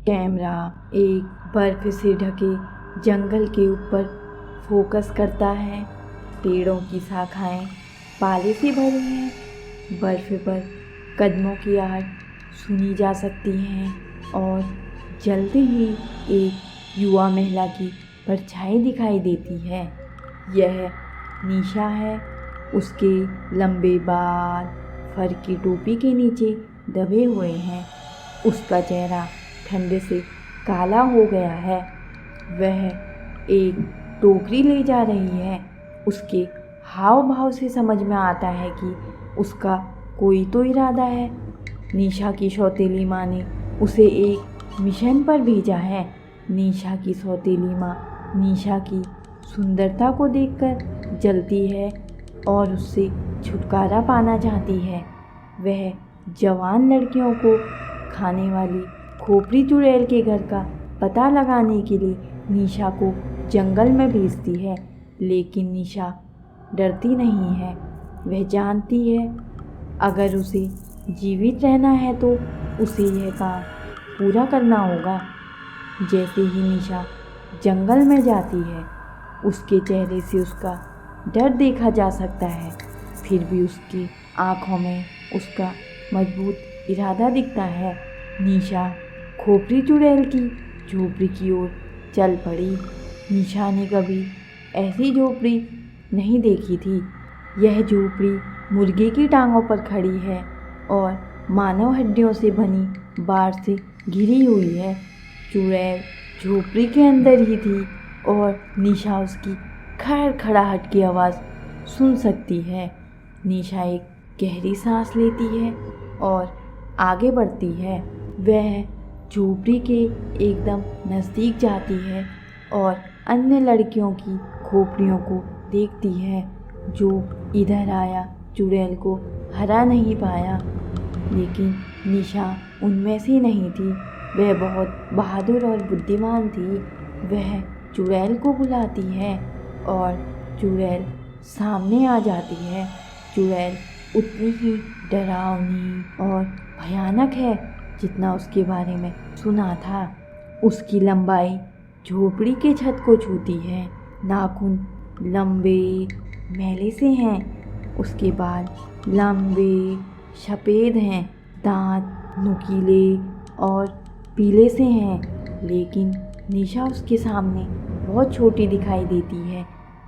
Camera एक बर्फ से ढके जंगल के ऊपर फोकस करता है। पेड़ों की शाखाएं पाले से भरी हैं। बर्फ पर कदमों की आहट सुनी जा सकती हैं और जल्दी ही एक युवा महिला की परछाई दिखाई देती है। यह निशा है। उसके लंबे बाल फर की टोपी के नीचे दबे हुए हैं। उसका चेहरा ठंडे से काला हो गया है। वह एक टोकरी ले जा रही है। उसके हाव भाव से समझ में आता है कि उसका कोई तो इरादा है। निशा की सौतेली माँ ने उसे एक मिशन पर भेजा है। निशा की सौतेली माँ निशा की सुंदरता को देखकर जलती है और उससे छुटकारा पाना चाहती है। वह जवान लड़कियों को खाने वाली खोपड़ी चुड़ैल के घर का पता लगाने के लिए निशा को जंगल में भेजती है। लेकिन निशा डरती नहीं है। वह जानती है अगर उसे जीवित रहना है तो उसे यह काम पूरा करना होगा। जैसे ही निशा जंगल में जाती है, उसके चेहरे से उसका डर देखा जा सकता है। फिर भी उसकी आँखों में उसका मजबूत इरादा दिखता है। निशा खोपड़ी चुड़ैल की झोपड़ी की ओर चल पड़ी। निशा ने कभी ऐसी झोपड़ी नहीं देखी थी। यह झोपड़ी मुर्गे की टांगों पर खड़ी है और मानव हड्डियों से बनी बाड़ से घिरी हुई है। चुड़ैल झोपड़ी के अंदर ही थी और निशा उसकी खड़खड़ाहट की आवाज़ सुन सकती है। निशा एक गहरी सांस लेती है और आगे बढ़ती है। वह झोपड़ी के एकदम नज़दीक जाती है और अन्य लड़कियों की खोपड़ियों को देखती है जो इधर आया चुड़ैल को हरा नहीं पाया। लेकिन निशा उनमें से नहीं थी। वह बहुत बहादुर और बुद्धिमान थी। वह चुड़ैल को बुलाती है और चुड़ैल सामने आ जाती है। चुड़ैल उतनी ही डरावनी और भयानक है जितना उसके बारे में सुना था। उसकी लंबाई झोपड़ी के छत को छूती है। नाखून लंबे मैले से हैं। उसके बाल लंबे सफ़ेद हैं। दांत नुकीले और पीले से हैं। लेकिन निशा उसके सामने बहुत छोटी दिखाई देती है।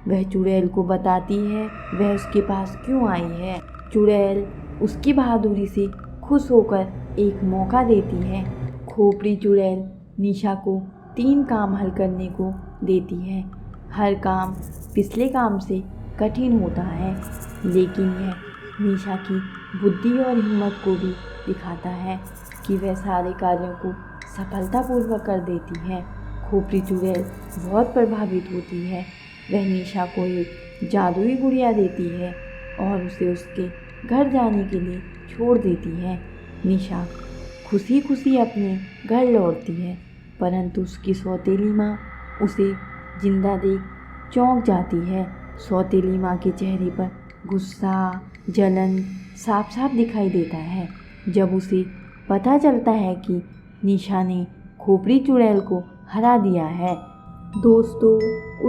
वह चुड़ैल को बताती है वह उसके पास क्यों आई है। चुड़ैल उसकी बहादुरी से खुश होकर एक मौका देती है। खोपड़ी चुड़ैल निशा को 3 काम हल करने को देती है। हर काम पिछले काम से कठिन होता है, लेकिन यह निशा की बुद्धि और हिम्मत को भी दिखाता है कि वह सारे कार्यों को सफलतापूर्वक कर देती है। खोपड़ी चुड़ैल बहुत प्रभावित होती है। वह निशा को एक जादुई गुड़िया देती है और उसे उसके घर जाने के लिए छोड़ देती है। निशा खुशी खुशी अपने घर लौटती है, परंतु उसकी सौतेली माँ उसे जिंदा देख चौंक जाती है। सौतेली माँ के चेहरे पर गुस्सा, जलन साफ साफ दिखाई देता है जब उसे पता चलता है कि निशा ने खोपड़ी चुड़ैल को हरा दिया है। दोस्तों,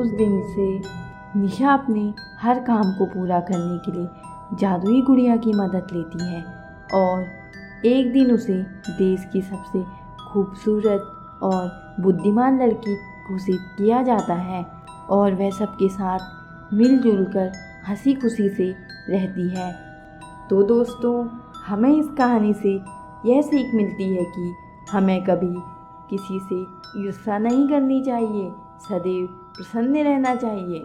उस दिन से निशा अपने हर काम को पूरा करने के लिए जादुई गुड़िया की मदद लेती है और एक दिन उसे देश की सबसे खूबसूरत और बुद्धिमान लड़की घोषित किया जाता है और वह सबके साथ मिलजुल कर हंसी खुशी से रहती है। तो दोस्तों, हमें इस कहानी से यह सीख मिलती है कि हमें कभी किसी से ईर्ष्या नहीं करनी चाहिए, सदैव प्रसन्न रहना चाहिए।